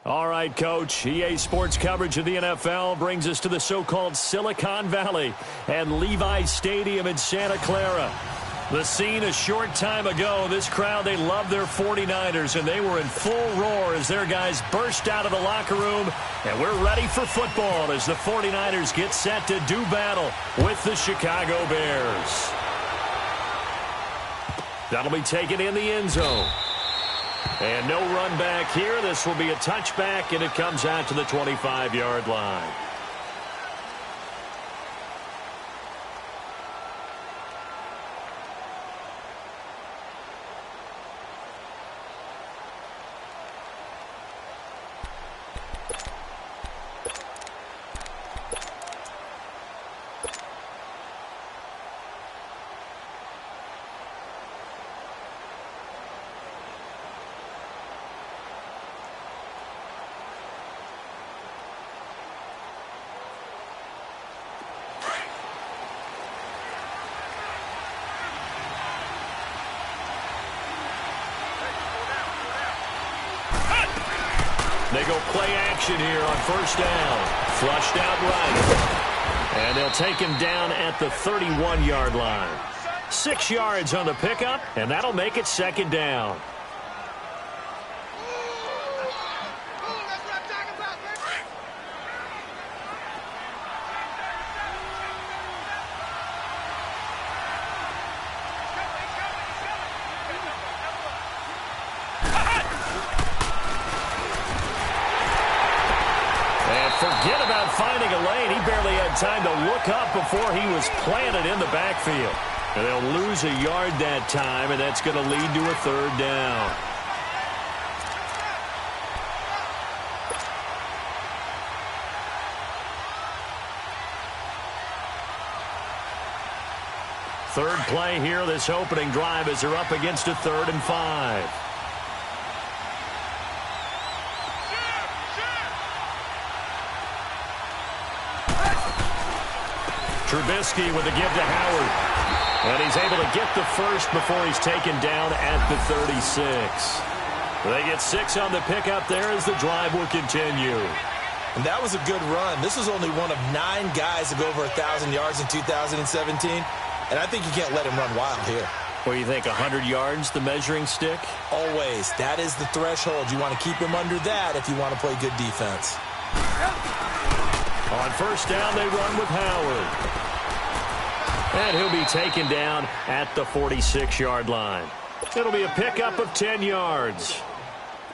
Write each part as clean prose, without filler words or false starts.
All right, Coach. EA Sports coverage of the NFL brings us to the so-called Silicon Valley and Levi's Stadium in Santa Clara. The scene a short time ago, this crowd, they love their 49ers, and they were in full roar as their guys burst out of the locker room. And we're ready for football as the 49ers get set to do battle with the Chicago Bears. That'll be taken in the end zone. And no run back here. This will be a touchback, and it comes out to the 25-yard line. They go play action here on first down. Flushed out right. And they'll take him down at the 31-yard line. 6 yards on the pickup, and that'll make it second down. Forget about finding a lane. He barely had time to look up before he was planted in the backfield. And they'll lose a yard that time, and that's going to lead to a third down. Third play here, this opening drive, as they're up against a 3rd and 5. Trubisky with the give to Howard. And he's able to get the first before he's taken down at the 36. They get 6 on the pickup there as the drive will continue. And that was a good run. This was only one of 9 guys to go over 1,000 yards in 2017. And I think you can't let him run wild here. What do you think, 100 yards, the measuring stick? Always. That is the threshold. You want to keep him under that if you want to play good defense. On first down, they run with Howard. And he'll be taken down at the 46-yard line. It'll be a pickup of 10 yards.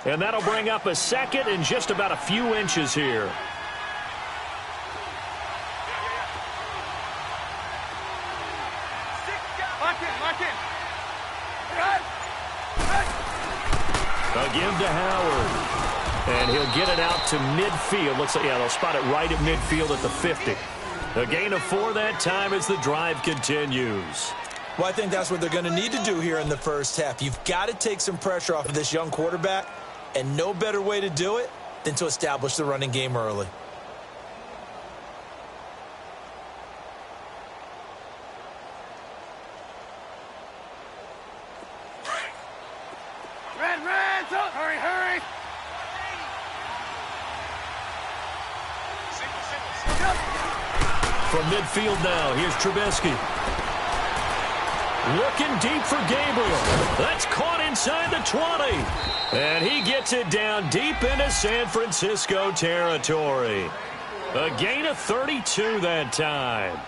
And that'll bring up a second and just about a few inches here. A give to Howard. And he'll get it out to midfield. Looks like, yeah, they'll spot it right at midfield at the 50. A gain of 4 that time as the drive continues. Well, I think that's what they're going to need to do here in the first half. You've got to take some pressure off of this young quarterback, and no better way to do it than to establish the running game early. Hurry! From midfield now, here's Trubisky. Looking deep for Gabriel. That's caught inside the 20. And he gets it down deep into San Francisco territory. A gain of 32 that time.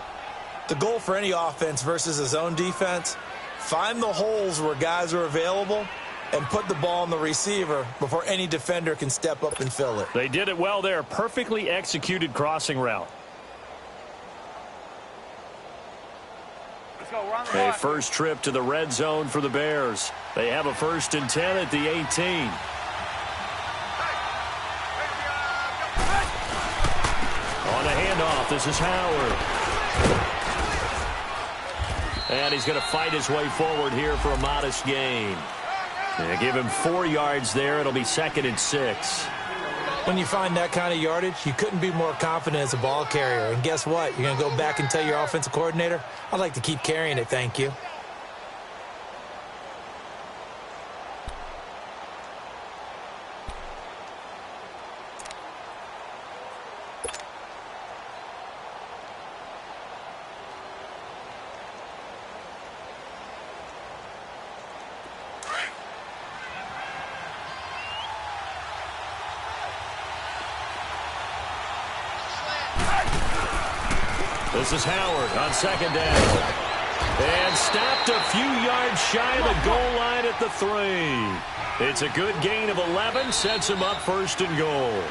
The goal for any offense versus his own defense, find the holes where guys are available and put the ball on the receiver before any defender can step up and fill it. They did it well there. Perfectly executed crossing route. A first trip to the red zone for the Bears. They have a 1st and 10 at the 18. On the handoff, this is Howard. And he's going to fight his way forward here for a modest gain. They give him 4 yards there. It'll be 2nd and 6. When you find that kind of yardage, you couldn't be more confident as a ball carrier. And guess what? You're going to go back and tell your offensive coordinator, I'd like to keep carrying it, thank you. This is Howard on second down. And stopped a few yards shy of the goal line at the 3. It's a good gain of 11, sets him up first and goal.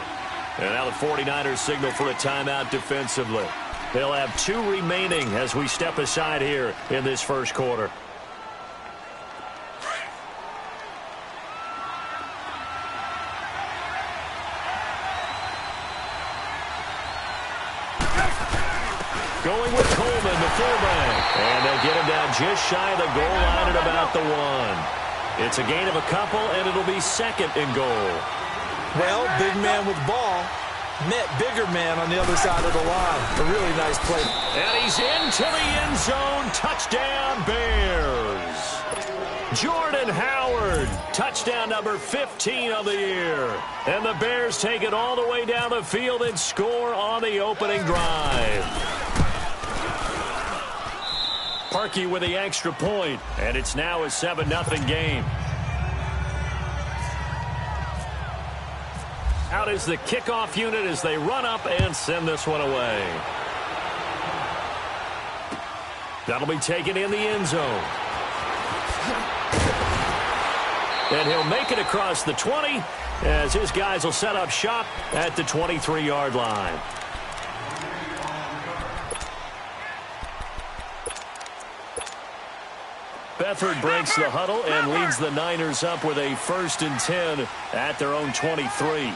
And now the 49ers signal for a timeout defensively. They'll have 2 remaining as we step aside here in this first quarter. Going with Coleman, the fullback. And they'll get him down just shy of the goal line at about the 1. It's a gain of a couple, and it'll be second and goal. Well, big man with ball met bigger man on the other side of the line. A really nice play. And he's into the end zone. Touchdown, Bears. Jordan Howard, touchdown number 15 of the year. And the Bears take it all the way down the field and score on the opening drive. Parkey with the extra point, and it's now a 7-0 game. Out is the kickoff unit as they run up and send this one away. That'll be taken in the end zone. And he'll make it across the 20 as his guys will set up shop at the 23-yard line. Beathard breaks the huddle and leads the Niners up with a 1st and 10 at their own 23.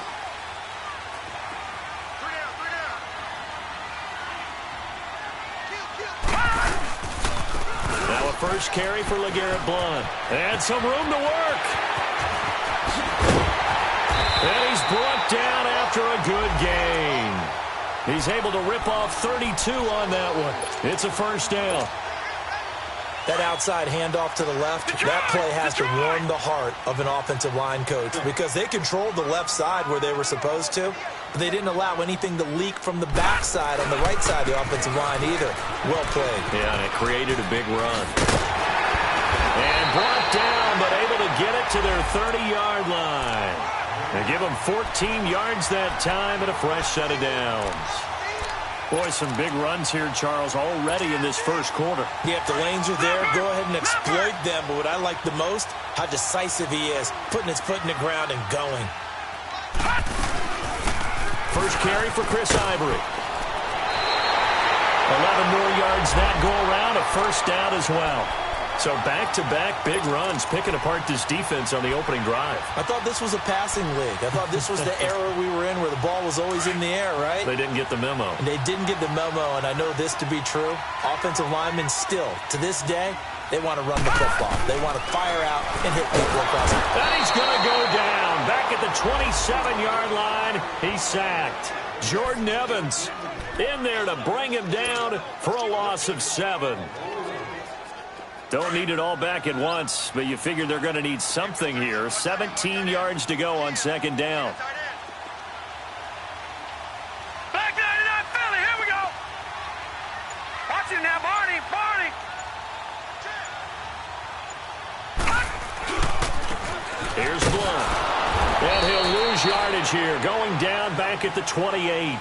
Now a first carry for LeGarrette Blount. And some room to work. And he's brought down after a good gain. He's able to rip off 32 on that one. It's a first down. That outside handoff to the left, that play has to warm the heart of an offensive line coach because they controlled the left side where they were supposed to, but they didn't allow anything to leak from the backside on the right side of the offensive line either. Well played. Yeah, and it created a big run. And brought down, but able to get it to their 30-yard line. They give them 14 yards that time and a fresh set of downs. Boy, some big runs here, Charles, already in this first quarter. Yeah, if the lanes are there, go ahead and exploit them. But what I like the most, how decisive he is, putting his foot in the ground and going. First carry for Chris Ivory. 11 more yards that go around, a first down as well. So back-to-back big runs, picking apart this defense on the opening drive. I thought this was a passing league. I thought this was the era we were in where the ball was always in the air, right? They didn't get the memo. And they didn't get the memo, and I know this to be true. Offensive linemen still, to this day, they want to run the football. They want to fire out and hit people across it. And he's going to go down. Back at the 27-yard line, he's sacked. Jordan Evans in there to bring him down for a loss of 7. Don't need it all back at once, but you figure they're going to need something here. 17 yards to go on second down. Back 99 Philly, here we go. Watch him now, Barney, Barney. Here's Blount. And he'll lose yardage here, going down back at the 28.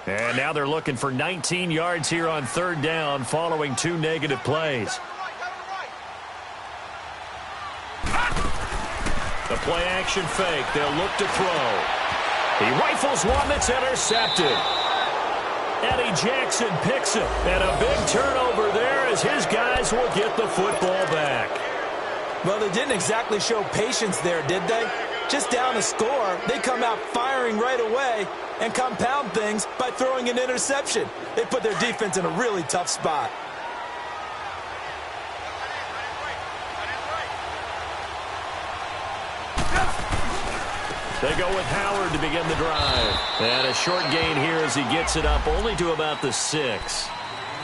And now they're looking for 19 yards here on third down following 2 negative plays. The play action fake. They'll look to throw. He rifles one that's intercepted. Eddie Jackson picks it. And a big turnover there as his guys will get the football back. Well, they didn't exactly show patience there, did they? Just down a score, they come out firing right away and compound things by throwing an interception. They put their defense in a really tough spot. They go with Howard to begin the drive. And a short gain here as he gets it up only to about the 6.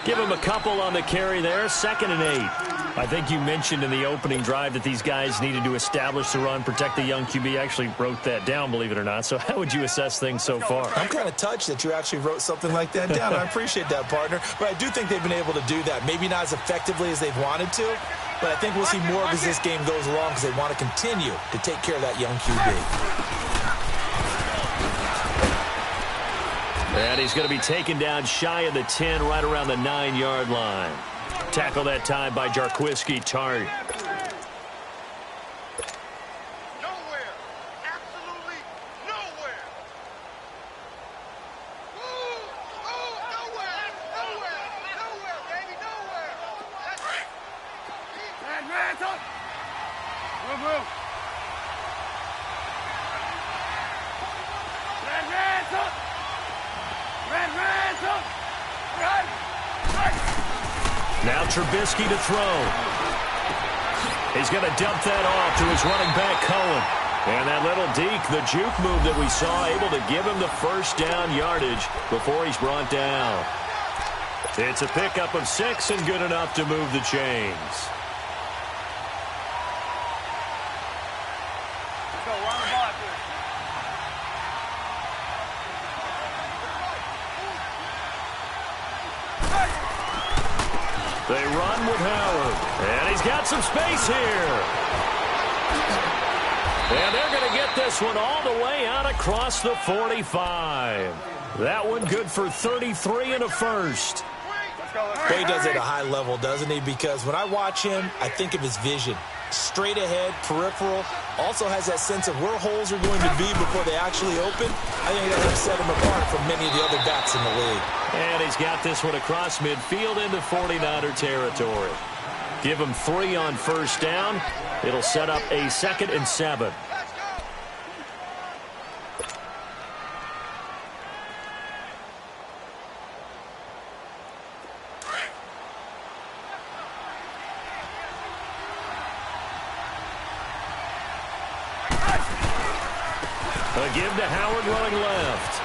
Give him a couple on the carry there, 2nd and 8. I think you mentioned in the opening drive that these guys needed to establish the run, protect the young QB. Actually wrote that down, believe it or not. So how would you assess things so far? I'm kind of touched that you actually wrote something like that down. I appreciate that, partner. But I do think they've been able to do that. Maybe not as effectively as they've wanted to, but I think we'll see more of as this game goes along because they want to continue to take care of that young QB. And he's going to be taken down shy of the 10, right around the 9-yard line. Tackle that time by Jarquiski Tart. Now Trubisky to throw. He's going to dump that off to his running back, Cohen. And that little deke, the juke move that we saw, able to give him the first down yardage before he's brought down. It's a pickup of 6 and good enough to move the chains. They run with Howard, and he's got some space here. And they're going to get this one all the way out across the 45. That one good for 33 and a first. Well, he does it at a high level, doesn't he? Because when I watch him, I think of his vision. Straight ahead, peripheral. Also has that sense of where holes are going to be before they actually open. I think that'll set him apart from many of the other backs in the league. And he's got this one across midfield into 49er territory. Give him 3 on first down. It'll set up a 2nd and 7. A give to Howard running left.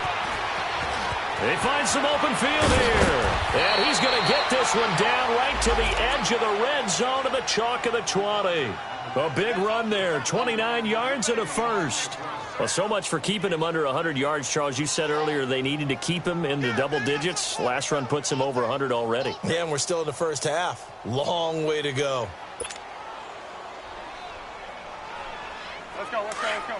They find some open field here. And he's going to get this one down right to the edge of the red zone of the chalk of the 20. A big run there, 29 yards and a first. Well, so much for keeping him under 100 yards, Charles. You said earlier they needed to keep him in the double digits. Last run puts him over 100 already. Yeah, and we're still in the first half. Long way to go. Let's go, let's go, let's go.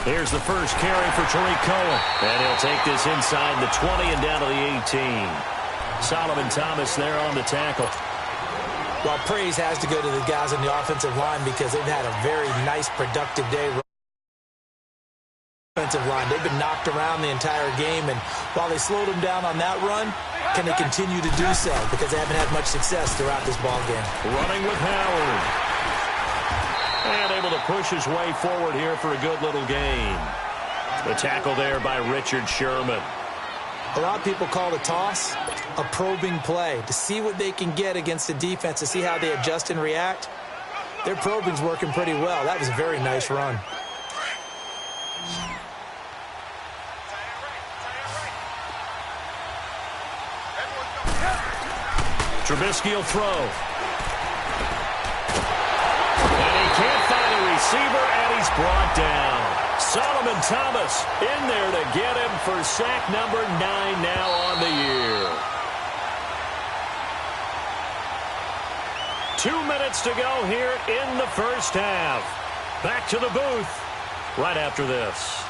Here's the first carry for Tariq Cohen. And he'll take this inside the 20 and down to the 18. Solomon Thomas there on the tackle. Well, praise has to go to the guys on the offensive line because they've had a very nice, productive day. Offensive line, they've been knocked around the entire game, and while they slowed them down on that run, can they continue to do so? Because they haven't had much success throughout this ball game. Running with Howard. And able to push his way forward here for a good little gain. The tackle there by Richard Sherman. A lot of people call the toss a probing play to see what they can get against the defense, to see how they adjust and react. Their probing's working pretty well. That was a very nice run. Trubisky will throw. Can't find a receiver, and he's brought down. Solomon Thomas in there to get him for sack number 9 now on the year. 2 minutes to go here in the first half. Back to the booth right after this.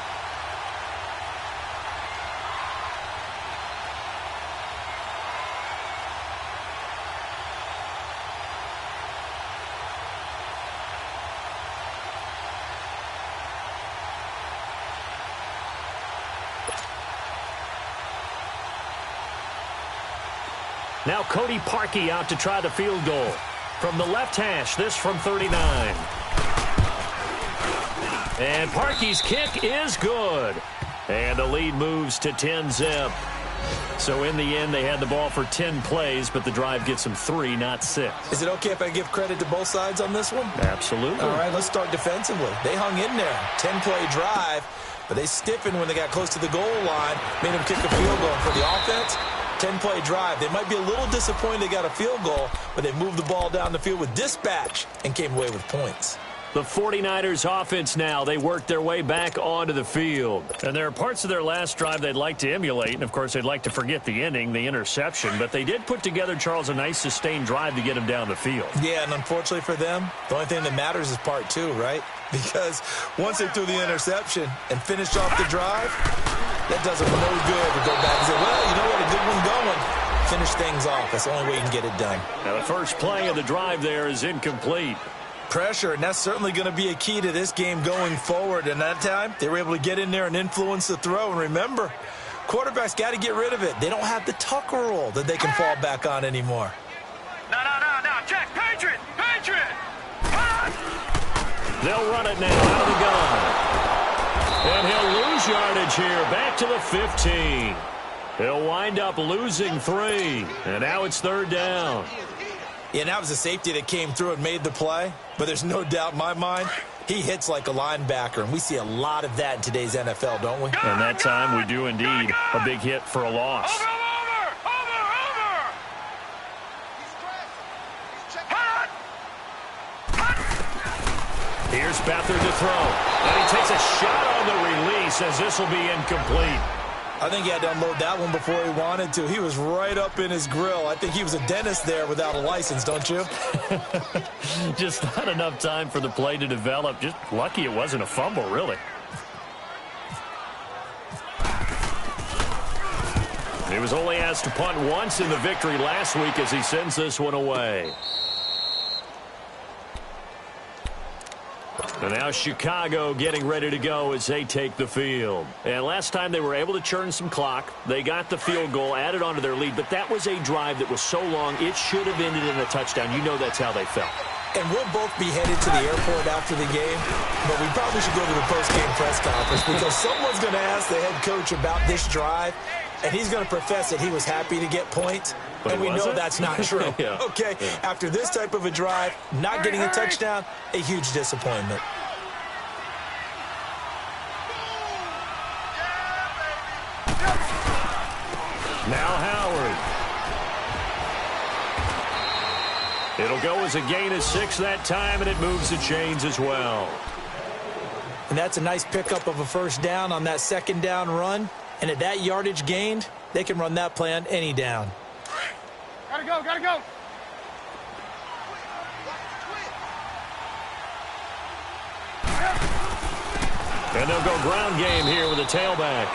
Now Cody Parkey out to try the field goal. From the left hash, this from 39. And Parkey's kick is good. And the lead moves to 10-zip. So in the end, they had the ball for 10 plays, but the drive gets them 3, not 6. Is it okay if I give credit to both sides on this one? Absolutely. All right, let's start defensively. They hung in there. 10-play drive, but they stiffened when they got close to the goal line, made them kick a field goal. For the offense, 10-play drive. They might be a little disappointed they got a field goal, but they moved the ball down the field with dispatch and came away with points. The 49ers offense now, they worked their way back onto the field. And there are parts of their last drive they'd like to emulate. And, of course, they'd like to forget the ending, the interception. But they did put together, Charles, a nice sustained drive to get him down the field. Yeah, and unfortunately for them, the only thing that matters is part two, right? Because once they threw the interception and finished off the drive, that does them no good to go back and say, well, you know what, a good one going. Finish things off. That's the only way you can get it done. Now, the first play of the drive there is incomplete. Pressure, and that's certainly going to be a key to this game going forward. And that time, they were able to get in there and influence the throw. And remember, quarterbacks got to get rid of it. They don't have the Tucker rule that they can fall back on anymore. No. Check. Patriot. They'll run it now out of the gun. And he'll lose yardage here. Back to the 15. He'll wind up losing 3. And now it's third down. Yeah, and that was a safety that came through and made the play. But there's no doubt in my mind, he hits like a linebacker. And we see a lot of that in today's NFL, don't we? And that time we do indeed. A big hit for a loss. Over. Here's Beathard to throw. And he takes a shot on the release as this will be incomplete. I think he had to unload that one before he wanted to. He was right up in his grill. I think he was a dentist there without a license, don't you? Just not enough time for the play to develop. Just lucky it wasn't a fumble, really. He was only asked to punt once in the victory last week as he sends this one away. And now Chicago getting ready to go as they take the field. And last time they were able to churn some clock. They got the field goal, added onto their lead. But that was a drive that was so long, it should have ended in a touchdown. You know that's how they felt. And we'll both be headed to the airport after the game. But we probably should go to the post-game press conference because someone's going to ask the head coach about this drive. And he's going to profess that he was happy to get points. But and we know that's not true. Yeah. Okay, yeah. After this type of a drive, not getting a touchdown, a huge disappointment. Now Howard. It'll go as a gain of 6 that time, and it moves the chains as well. And that's a nice pickup of a first down on that second down run. And at that yardage gained, they can run that play on any down. Gotta go. And they'll go ground game here with a tailback.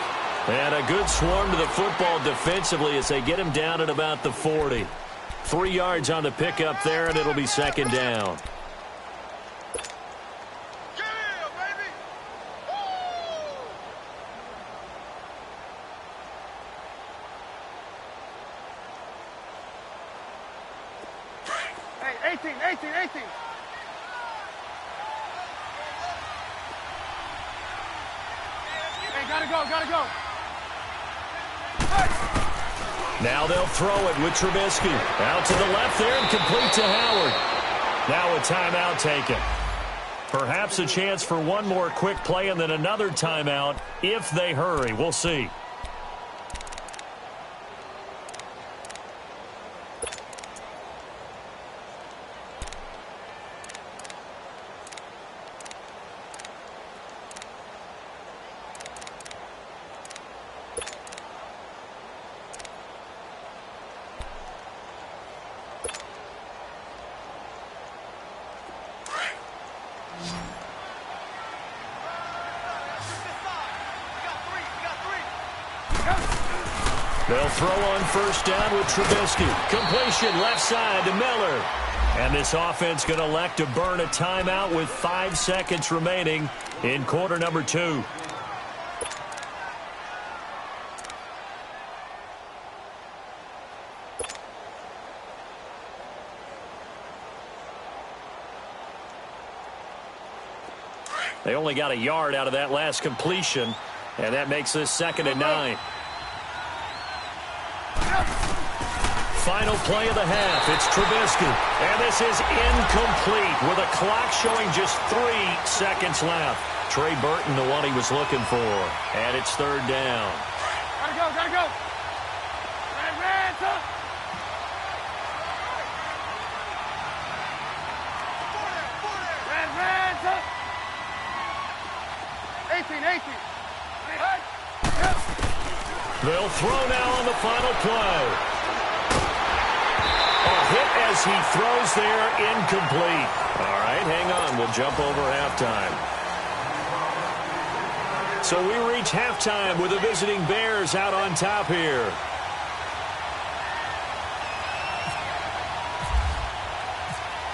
And a good swarm to the football defensively as they get him down at about the 40. 3 yards on the pickup there, and it'll be second down. Hey, 18. Hey, gotta go. Now they'll throw it with Trubisky. Out to the left there and complete to Howard. Now a timeout taken. Perhaps a chance for one more quick play and then another timeout if they hurry. We'll see. They'll throw on first down with Trubisky. Completion left side to Miller. And this offense going to elect to burn a timeout with 5 seconds remaining in quarter number 2. They only got a yard out of that last completion, and that makes this 2nd and 9. Final play of the half. It's Trubisky. And this is incomplete with a clock showing just 3 seconds left. Trey Burton, the one he was looking for. And it's 3rd down. Gotta go. Red. They'll throw now on the final play. A hit as he throws there, incomplete. All right, hang on. We'll jump over halftime. So we reach halftime with the visiting Bears out on top here.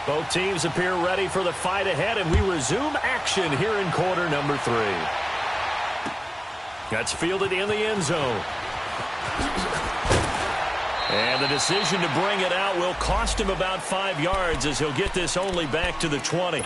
Both teams appear ready for the fight ahead, and we resume action here in quarter number 3. That's fielded in the end zone. And the decision to bring it out will cost him about 5 yards as he'll get this only back to the 20.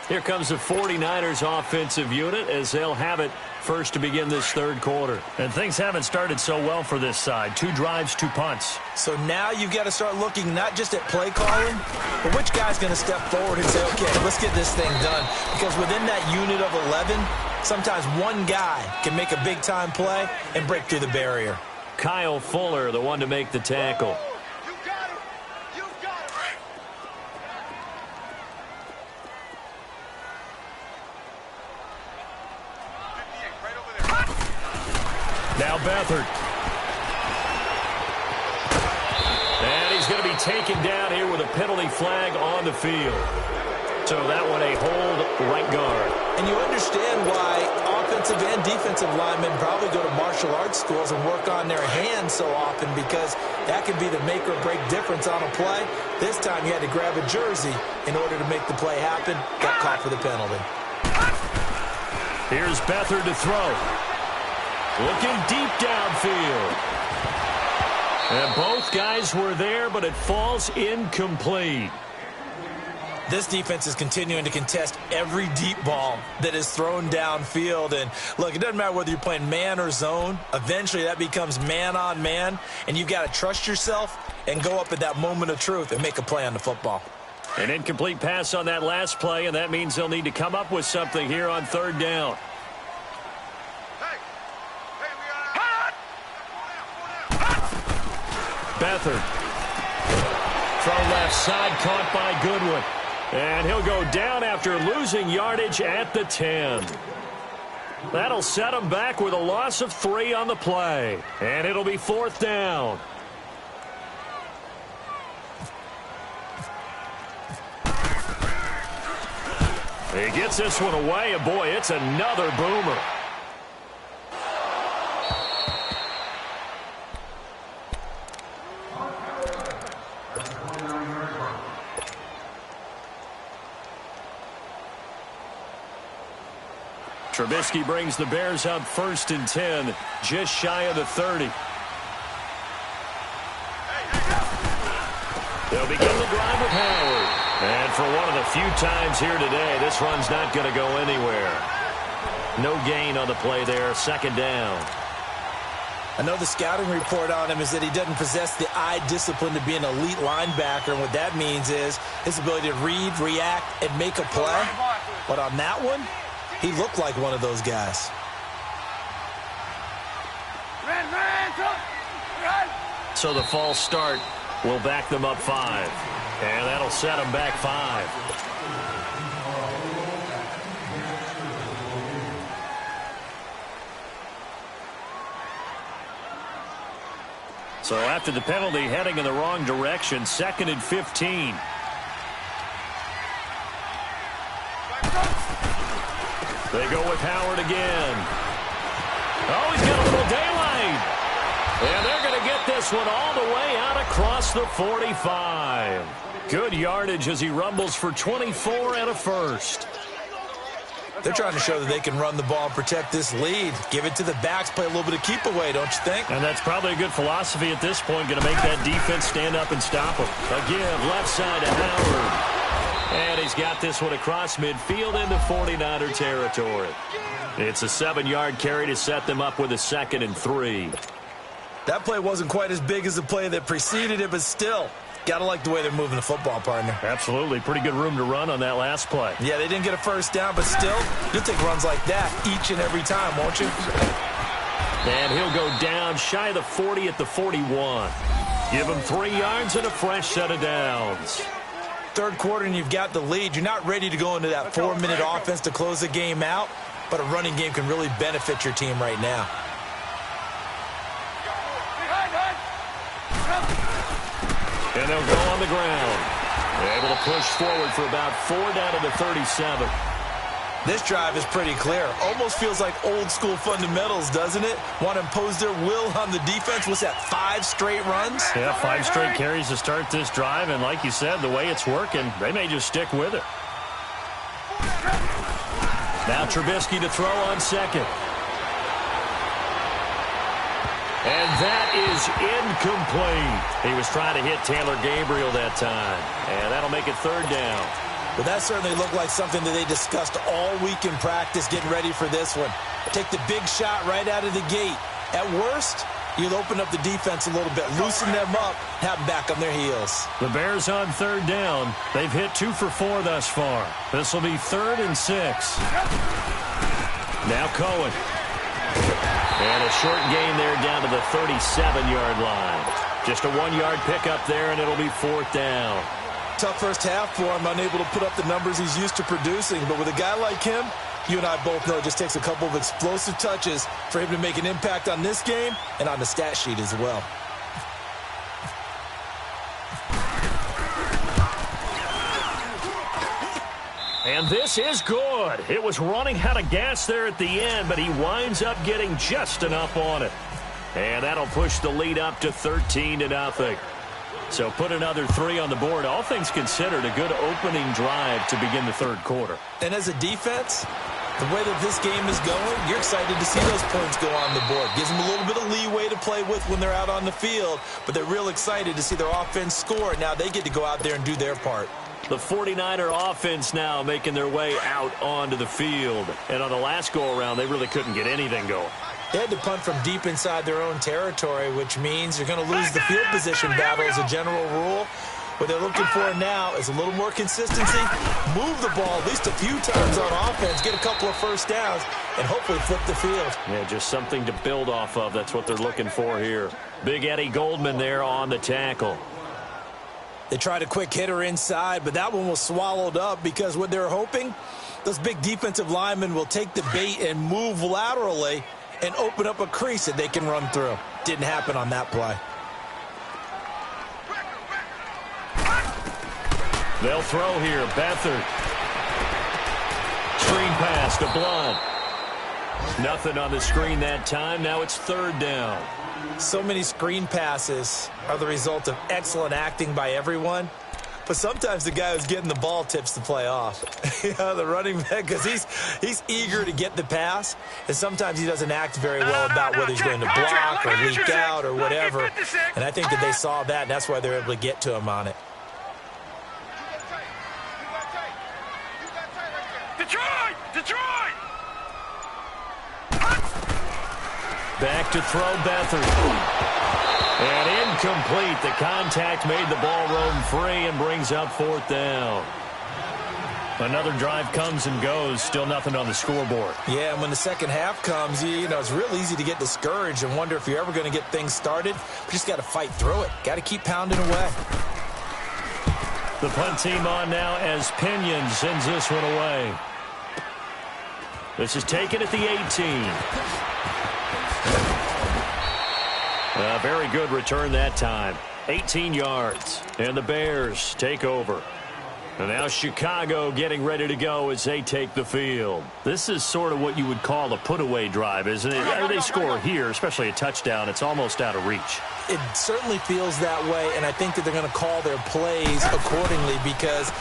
Here comes the 49ers offensive unit as they'll have it first to begin this third quarter. And things haven't started so well for this side. 2 drives, 2 punts. So now you've got to start looking not just at play calling, but which guy's going to step forward and say, okay, let's get this thing done. Because within that unit of 11, sometimes one guy can make a big-time play and break through the barrier. Kyle Fuller, the one to make the tackle. Now Beathard. And he's going to be taken down here with a penalty flag on the field. So that one a hold right guard. And you understand why offensive and defensive linemen probably go to martial arts schools and work on their hands so often, because that could be the make or break difference on a play. This time you had to grab a jersey in order to make the play happen. Got caught for the penalty. Here's Beathard to throw. Looking deep downfield. And both guys were there, but it falls incomplete. This defense is continuing to contest every deep ball that is thrown downfield. And look, it doesn't matter whether you're playing man or zone. Eventually that becomes man on man, and you've got to trust yourself and go up at that moment of truth and make a play on the football. An incomplete pass on that last play, and that means they'll need to come up with something here on third down. Beathard. Throw left side, caught by Goodwin. And he'll go down after losing yardage at the 10. That'll set him back with a loss of 3 on the play. And it'll be fourth down. He gets this one away, and boy, it's another boomer. Trubisky brings the Bears up 1st and 10, just shy of the 30. They'll begin the drive with Howard. And for one of the few times here today, this run's not going to go anywhere. No gain on the play there, 2nd down. I know the scouting report on him is that he doesn't possess the eye discipline to be an elite linebacker, and what that means is his ability to read, react, and make a play. But on that one, he looked like one of those guys. So the false start will back them up 5. And that'll set them back 5. So after the penalty, heading in the wrong direction, 2nd and 15. They go with Howard again. Oh, he's got a little daylight. And they're going to get this one all the way out across the 45. Good yardage as he rumbles for 24 and a first. They're trying to show that they can run the ball and protect this lead. Give it to the backs, play a little bit of keep away, don't you think? And that's probably a good philosophy at this point, going to make that defense stand up and stop him. Again, left side to Howard. And he's got this one across midfield into 49er territory. It's a 7-yard carry to set them up with a 2nd and 3. That play wasn't quite as big as the play that preceded it, but still, got to like the way they're moving the football, partner. Absolutely. Pretty good room to run on that last play. Yeah, they didn't get a first down, but still, you'll take runs like that each and every time, won't you? And he'll go down shy of the 40 at the 41. Give him 3 yards and a fresh set of downs. Third quarter and you've got the lead. You're not ready to go into that 4-minute offense to close the game out, but a running game can really benefit your team right now. And they'll go on the ground. They're able to push forward for about 4 down to the 37. This drive is pretty clear. Almost feels like old school fundamentals, doesn't it? Want to impose their will on the defense. What's that, 5 straight runs? Yeah, 5 straight carries to start this drive. And like you said, the way it's working, they may just stick with it. Now Trubisky to throw on second. And that is incomplete. He was trying to hit Taylor Gabriel that time. And that'll make it 3rd down. But that certainly looked like something that they discussed all week in practice getting ready for this one. Take the big shot right out of the gate. At worst, you'll open up the defense a little bit, loosen them up, have them back on their heels. The Bears on 3rd down. They've hit 2 for 4 thus far. This will be 3rd and 6. Now Cohen. And a short gain there down to the 37-yard line. Just a 1-yard pickup there, and it'll be 4th down. Tough first half for him, unable to put up the numbers he's used to producing. But with a guy like him, you and I both know it just takes a couple of explosive touches for him to make an impact on this game and on the stat sheet as well. And this is good. It was running out of gas there at the end, but he winds up getting just enough on it. And that'll push the lead up to 13-0. So put another 3 on the board. All things considered, a good opening drive to begin the 3rd quarter. And as a defense, the way that this game is going, you're excited to see those points go on the board. Gives them a little bit of leeway to play with when they're out on the field, but they're real excited to see their offense score. Now they get to go out there and do their part. The 49er offense now making their way out onto the field. And on the last go-around, they really couldn't get anything going. They had to punt from deep inside their own territory, which means you're going to lose the field position battle as a general rule. What they're looking for now is a little more consistency, move the ball at least a few times on offense, get a couple of first downs, and hopefully flip the field. Yeah, just something to build off of. That's what they're looking for here. Big Eddie Goldman there on the tackle. They tried a quick hitter inside, but that one was swallowed up because what they're hoping, those big defensive linemen will take the bait and move laterally and open up a crease that they can run through. Didn't happen on that play. They'll throw here. Beathard. Screen pass to Blunt. Nothing on the screen that time. Now it's 3rd down. So many screen passes are the result of excellent acting by everyone. But sometimes the guy who's getting the ball tips the play off. The running back, because he's eager to get the pass, and sometimes he doesn't act very well about whether he's going to block or leak out or whatever. And I think that they saw that, and that's why they're able to get to him on it. Detroit! Back to throw Beathard. And incomplete. The contact made the ball roam free and brings up 4th down. Another drive comes and goes. Still nothing on the scoreboard. Yeah, and when the second half comes, you know, it's real easy to get discouraged and wonder if you're ever going to get things started. But you just got to fight through it. Got to keep pounding away. The punt team on now as Pinion sends this one away. This is taken at the 18. A very good return that time. 18 yards. And the Bears take over. And now Chicago getting ready to go as they take the field. This is sort of what you would call a put-away drive, isn't it? They score here, especially a touchdown. It's almost out of reach. It certainly feels that way, and I think that they're going to call their plays accordingly because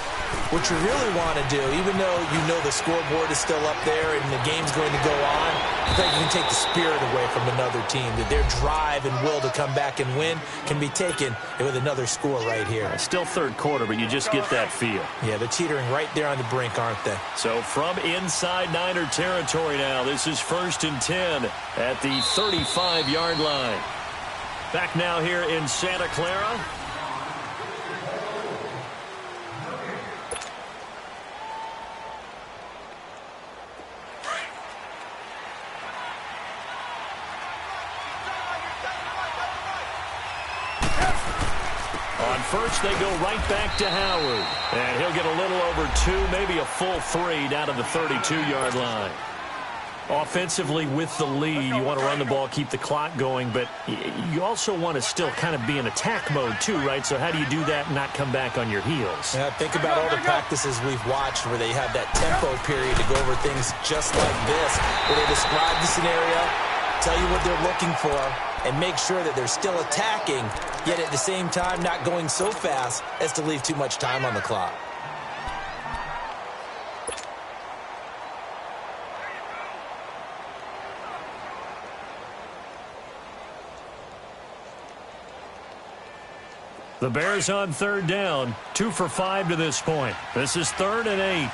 what you really want to do, even though you know the scoreboard is still up there and the game's going to go on, I think you can take the spirit away from another team, that their drive and will to come back and win can be taken with another score right here. Still 3rd quarter, but you just get that feel. Yeah, they're teetering right there on the brink, aren't they? So from inside Niner territory now, this is 1st and 10 at the 35-yard line. Back now here in Santa Clara. On first, they go right back to Howard. And he'll get a little over 2, maybe a full 3 down to the 32-yard line. Offensively with the lead, you want to run the ball, keep the clock going, but you also want to still kind of be in attack mode too, right? So how do you do that and not come back on your heels? Yeah, think about all the practices we've watched where they have that tempo period to go over things just like this, where they describe the scenario, tell you what they're looking for, and make sure that they're still attacking, yet at the same time not going so fast as to leave too much time on the clock. The Bears on third down, 2 for 5 to this point. This is 3rd and 8.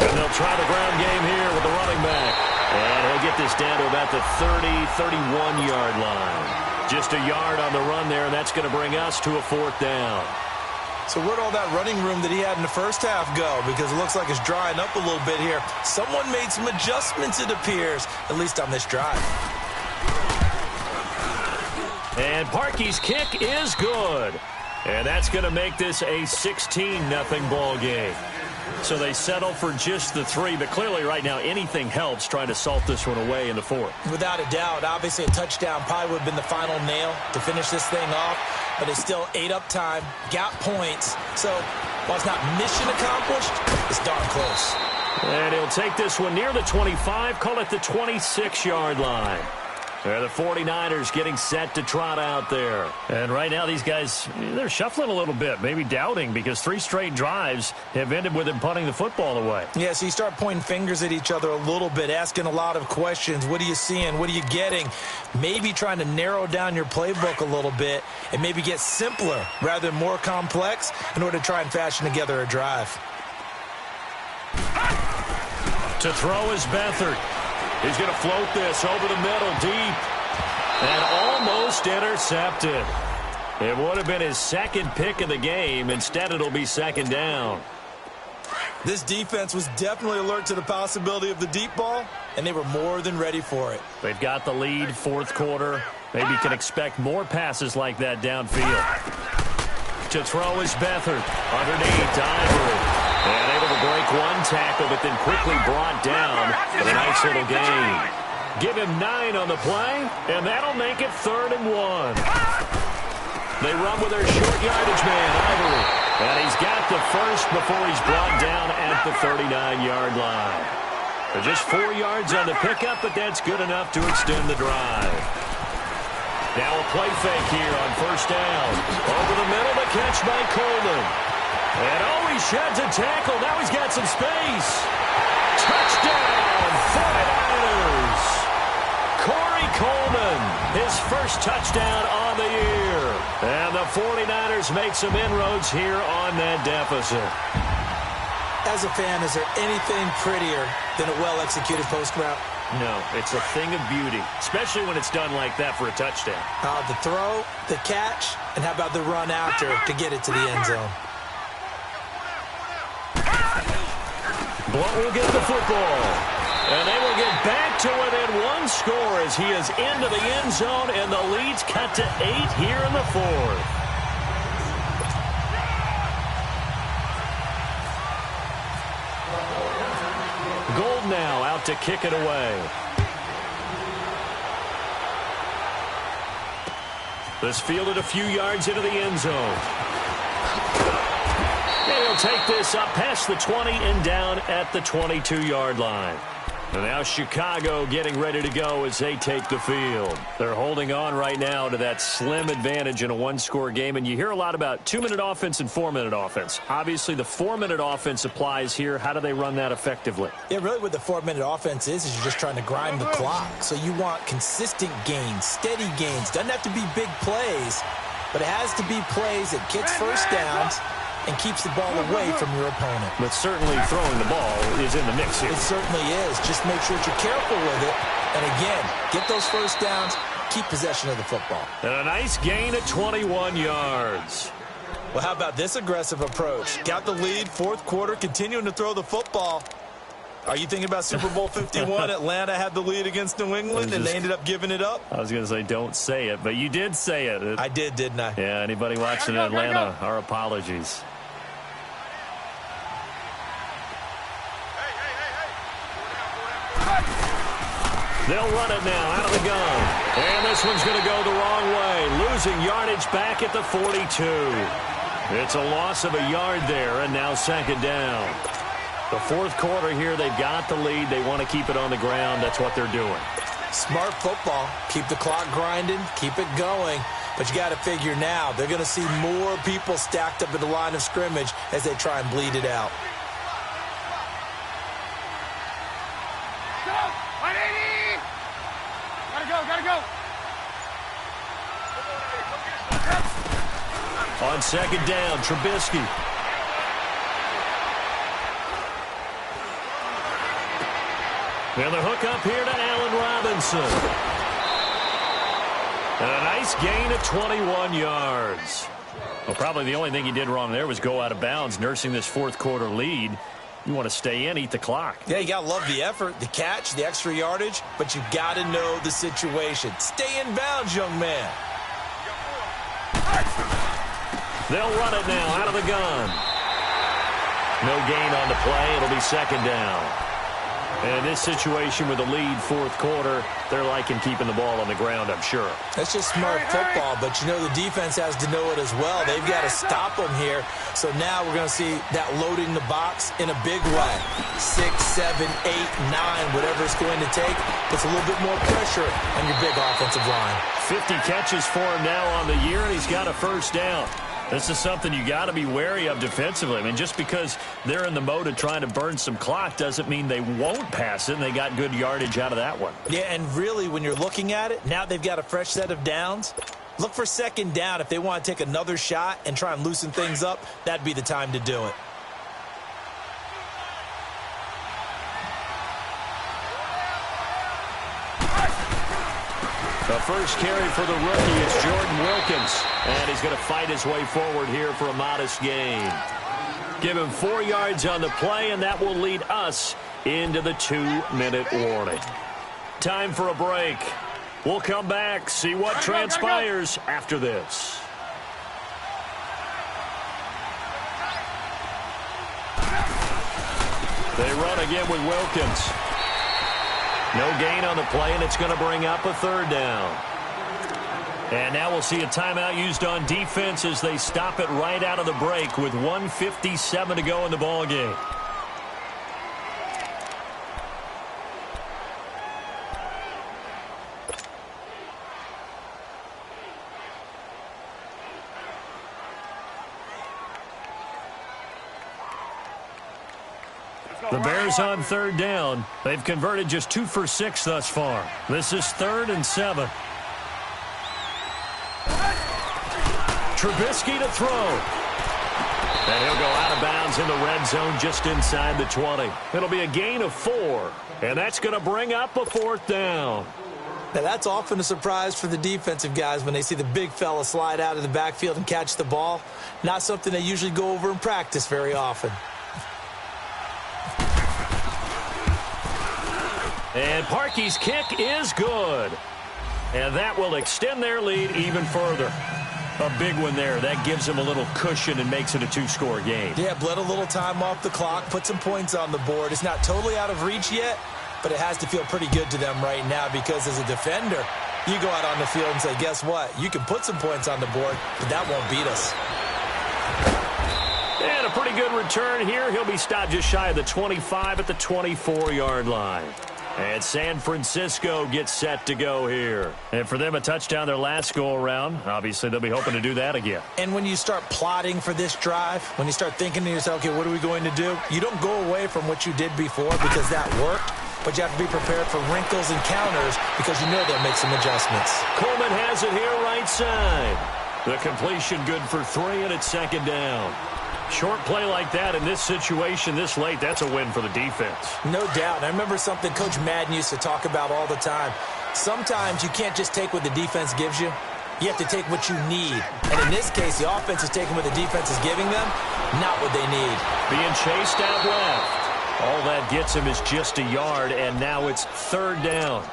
And they'll try the ground game here with the running back. And he'll get this down to about the 30, 31-yard line. Just a yard on the run there, and that's going to bring us to a 4th down. So where'd all that running room that he had in the first half go? Because it looks like it's drying up a little bit here. Someone made some adjustments, it appears, at least on this drive. And Parkey's kick is good. And that's going to make this a 16-0 ball game. So they settle for just the 3, but clearly right now anything helps trying to salt this one away in the 4th. Without a doubt, obviously a touchdown probably would have been the final nail to finish this thing off, but it's still ate up time, got points. So while it's not mission accomplished, it's darn close. And he'll take this one near the 25, call it the 26-yard line. The 49ers getting set to trot out there. And right now these guys, they're shuffling a little bit, maybe doubting, because 3 straight drives have ended with them punting the football away. Yeah, so you start pointing fingers at each other a little bit, asking a lot of questions. What are you seeing? What are you getting? Maybe trying to narrow down your playbook a little bit and maybe get simpler rather than more complex in order to try and fashion together a drive. To throw is Beathard. He's going to float this over the middle deep and almost intercepted. It would have been his 2nd pick of the game. Instead, it'll be 2nd down. This defense was definitely alert to the possibility of the deep ball, and they were more than ready for it. They've got the lead, 4th quarter. Maybe can expect more passes like that downfield. To throw is Beathard. Underneath to Ivory. And able to break one tackle, but then quickly brought down for a nice little gain. Give him 9 on the play, and that'll make it 3rd and 1. They run with their short yardage man, Ivory. And he's got the first before he's brought down at the 39-yard line. So just 4 yards on the pickup, but that's good enough to extend the drive. Now a play fake here on 1st down. Over the middle, the catch by Coleman. And he sheds a tackle. Now he's got some space. Touchdown, 49ers. Corey Coleman, his first touchdown on the year. And the 49ers make some inroads here on that deficit. As a fan, is there anything prettier than a well-executed post route? No, it's a thing of beauty, especially when it's done like that for a touchdown. The throw, the catch, and how about the run after to get it to the end zone? Blunt will get the football. And they will get back to within 1 score as he is into the end zone, and the lead's cut to 8 here in the 4th. Gold now out to kick it away. This fielded a few yards into the end zone. And he'll take this up past the 20 and down at the 22-yard line. And now Chicago getting ready to go as they take the field. They're holding on right now to that slim advantage in a 1-score game. And you hear a lot about 2-minute offense and 4-minute offense. Obviously, the 4-minute offense applies here. How do they run that effectively? Yeah, really what the 4-minute offense is you're just trying to grind the clock. So you want consistent gains, steady gains. Doesn't have to be big plays, but it has to be plays that gets first downs and keeps the ball away from your opponent. But certainly throwing the ball is in the mix here. It certainly is. Just make sure that you're careful with it. And again, get those first downs, keep possession of the football. And a nice gain at 21 yards. Well, how about this aggressive approach? Got the lead, 4th quarter, continuing to throw the football. Are you thinking about Super Bowl 51? Atlanta had the lead against New England, and they ended up giving it up? I was going to say don't say it, but you did say it. I did, didn't I? Yeah, anybody watching in Atlanta, our apologies. They'll run it now out of the gun. And this one's going to go the wrong way. Losing yardage back at the 42. It's a loss of a yard there, and now second down. The fourth quarter here, they've got the lead. They want to keep it on the ground. That's what they're doing. Smart football. Keep the clock grinding. Keep it going. But you got to figure now, they're going to see more people stacked up at the line of scrimmage as they try and bleed it out. Gotta go. On second down, Trubisky. And the hook up here to Allen Robinson. And a nice gain of 21 yards. Well, probably the only thing he did wrong there was go out of bounds, nursing this fourth quarter lead. You want to stay in, eat the clock. Yeah, you got to love the effort, the catch, the extra yardage, but you got to know the situation. Stay in bounds, young man. They'll run it now out of the gun. No gain on the play. It'll be second down. And this situation with the lead fourth quarter, they're liking keeping the ball on the ground, I'm sure. That's just smart football, but you know the defense has to know it as well. They've got to stop them here. So now we're going to see that loading the box in a big way. 6, 7, 8, 9, whatever it's going to take, puts a little bit more pressure on your big offensive line. 50 catches for him now on the year, and he's got a first down. This is something you got to be wary of defensively. I mean, just because they're in the mode of trying to burn some clock doesn't mean they won't pass it, and they got good yardage out of that one. Yeah, and really, when you're looking at it, now they've got a fresh set of downs. Look for second down. If they want to take another shot and try and loosen things up, that'd be the time to do it. The first carry for the rookie is Jordan Wilkins, and he's going to fight his way forward here for a modest gain. Give him 4 yards on the play, and that will lead us into the 2-minute warning. Time for a break. We'll come back, see what transpires after this. They run again with Wilkins. No gain on the play, and it's going to bring up a third down. And now we'll see a timeout used on defense as they stop it right out of the break with 1:57 to go in the ballgame. The Bears on third down. They've converted just 2 for 6 thus far. This is 3rd and 7. Trubisky to throw. And he'll go out of bounds in the red zone just inside the 20. It'll be a gain of 4. And that's going to bring up a 4th down. Now, that's often a surprise for the defensive guys when they see the big fella slide out of the backfield and catch the ball. Not something they usually go over in practice very often. And Parkey's kick is good. And that will extend their lead even further. A big one there. That gives them a little cushion and makes it a 2-score game. Yeah, bled a little time off the clock, put some points on the board. It's not totally out of reach yet, but it has to feel pretty good to them right now because as a defender, you go out on the field and say, guess what? You can put some points on the board, but that won't beat us. And a pretty good return here. He'll be stopped just shy of the 25 at the 24-yard line. And San Francisco gets set to go here. And for them, a touchdown their last go-around. Obviously, they'll be hoping to do that again. And when you start plotting for this drive, when you start thinking to yourself, okay, what are we going to do? You don't go away from what you did before because that worked. But you have to be prepared for wrinkles and counters because you know they'll make some adjustments. Coleman has it here right side. The completion good for 3, and it's second down. Short play like that in this situation this late, that's a win for the defense. No doubt. And I remember something Coach Madden used to talk about all the time. Sometimes you can't just take what the defense gives you. You have to take what you need. And in this case, the offense is taking what the defense is giving them, not what they need. Being chased out left. All that gets him is just a yard, and now it's third down.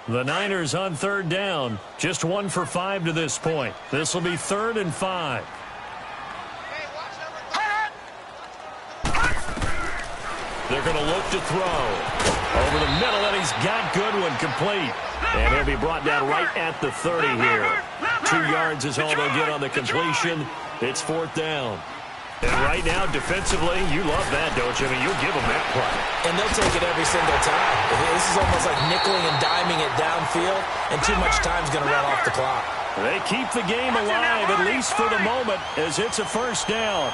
The Niners on third down, just 1 for 5 to this point. This will be 3rd and 5. They're going to look to throw. Over the middle, and he's got Goodwin complete. And he'll be brought down right at the 30 here. 2 yards is all they'll get on the completion. It's 4th down. And right now, defensively, you love that, don't you? I mean, you'll give them that play. And they'll take it every single time. This is almost like nickeling and diming it downfield, and too much time's going to run off the clock. They keep the game alive, at least for the moment, as it's a first down.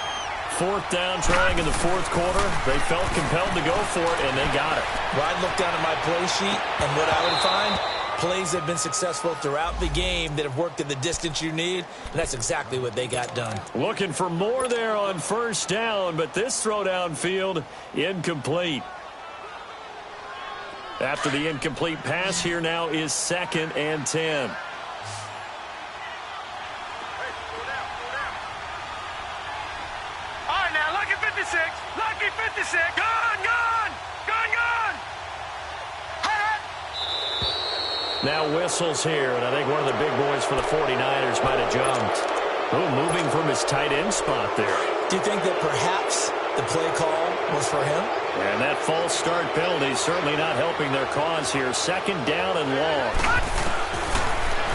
4th down, trailing in the 4th quarter. They felt compelled to go for it, and they got it. Well, I'd look down at my play sheet, and what I would find, plays that have been successful throughout the game that have worked in the distance you need, and that's exactly what they got done. Looking for more there on first down, but this throw downfield, incomplete. After the incomplete pass, here now is 2nd and 10. All right, now, lucky 56. Lucky 56. Gone, gone. Gone, gone. Now whistles here, and I think one of the big boys for the 49ers might have jumped. Oh, moving from his tight end spot there. Do you think that perhaps the play call was for him? And that false start penalty certainly not helping their cause here. 2nd down and long.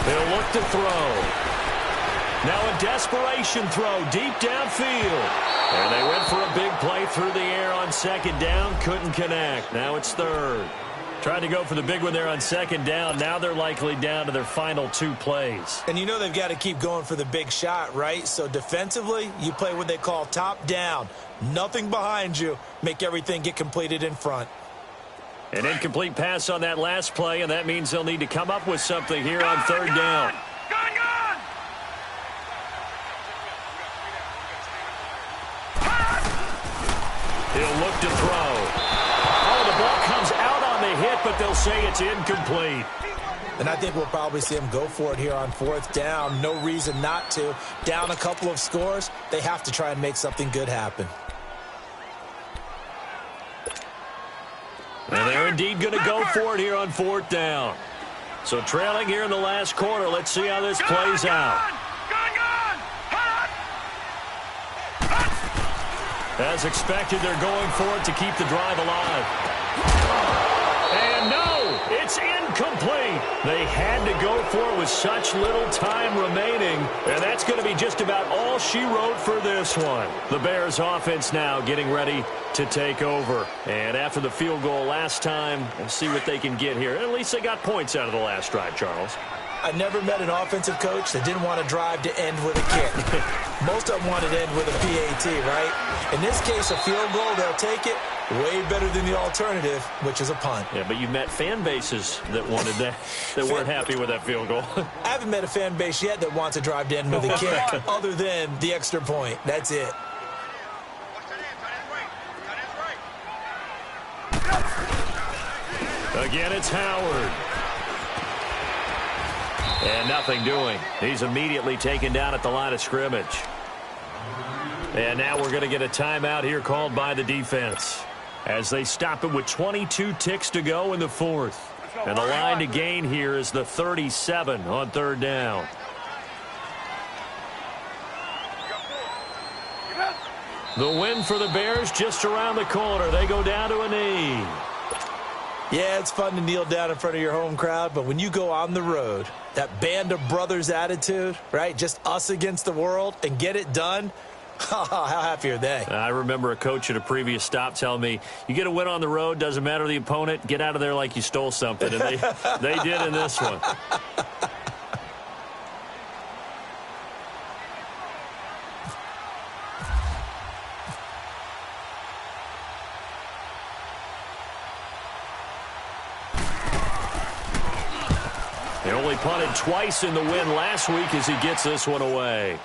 They'll look to throw. Now a desperation throw deep downfield. And they went for a big play through the air on 2nd down. Couldn't connect. Now it's 3rd. Tried to go for the big one there on 2nd down. Now they're likely down to their final 2 plays. And you know they've got to keep going for the big shot, right? So defensively, you play what they call top down. Nothing behind you. Make everything get completed in front. An incomplete pass on that last play, and that means they'll need to come up with something here on 3rd down. Gone, gone. He'll look to throw. Oh, the ball comes out on the hit, but they'll say it's incomplete. And I think we'll probably see him go for it here on 4th down. No reason not to. Down a couple of scores, they have to try and make something good happen. And they're indeed going to go for it here on 4th down. So trailing here in the last quarter, let's see how this plays out. As expected, they're going for it to keep the drive alive. And no, it's incomplete. They had to go for it with such little time remaining. And that's going to be just about all she wrote for this one. The Bears offense now getting ready to take over. And after the field goal last time, we'll see what they can get here. At least they got points out of the last drive, Charles. I never met an offensive coach that didn't want to drive to end with a kick. Most of them wanted to end with a PAT, right? In this case, a field goal, they'll take it. Way better than the alternative, which is a punt. Yeah, but you've met fan bases that wanted that, that weren't happy with that field goal. I haven't met a fan base yet that wants to drive to end with a kick, other than the extra point. That's it. Again, it's Howard. And nothing doing. He's immediately taken down at the line of scrimmage. And now we're going to get a timeout here called by the defense as they stop it with 22 ticks to go in the 4th. And the line to gain here is the 37 on 3rd down. The win for the Bears just around the corner. They go down to a knee. Yeah, it's fun to kneel down in front of your home crowd, but when you go on the road, that band of brothers attitude, right? Just us against the world and get it done. How happy are they? I remember a coach at a previous stop telling me, you get a win on the road, doesn't matter the opponent, get out of there like you stole something. And they did in this one. They only punted twice in the win last week as he gets this one away.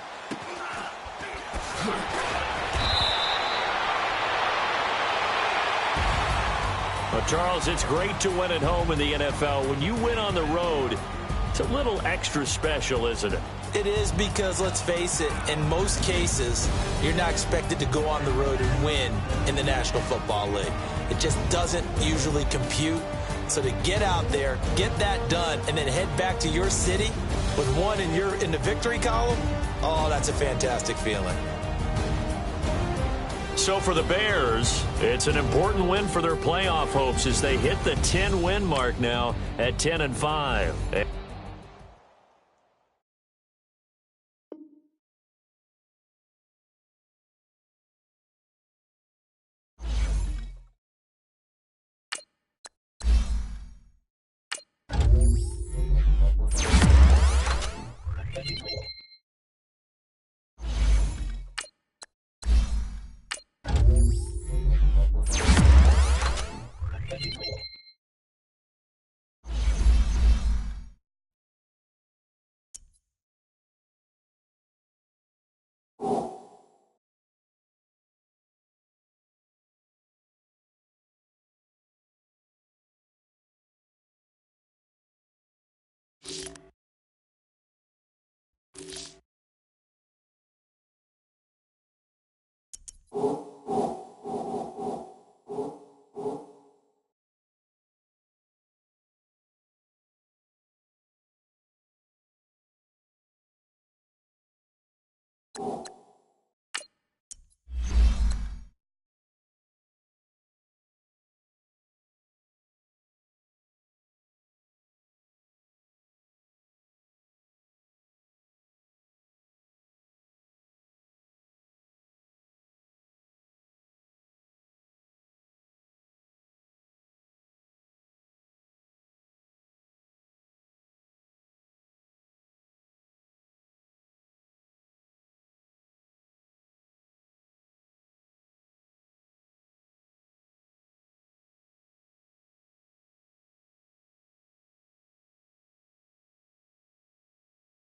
Well, Charles, it's great to win at home in the NFL. When you win on the road, it's a little extra special, isn't it? It is because, let's face it, in most cases, you're not expected to go on the road and win in the National Football League. It just doesn't usually compute. So to get out there, get that done, and then head back to your city with one in the victory column, oh, that's a fantastic feeling. So for the Bears, it's an important win for their playoff hopes as they hit the 10-win mark now at 10-5.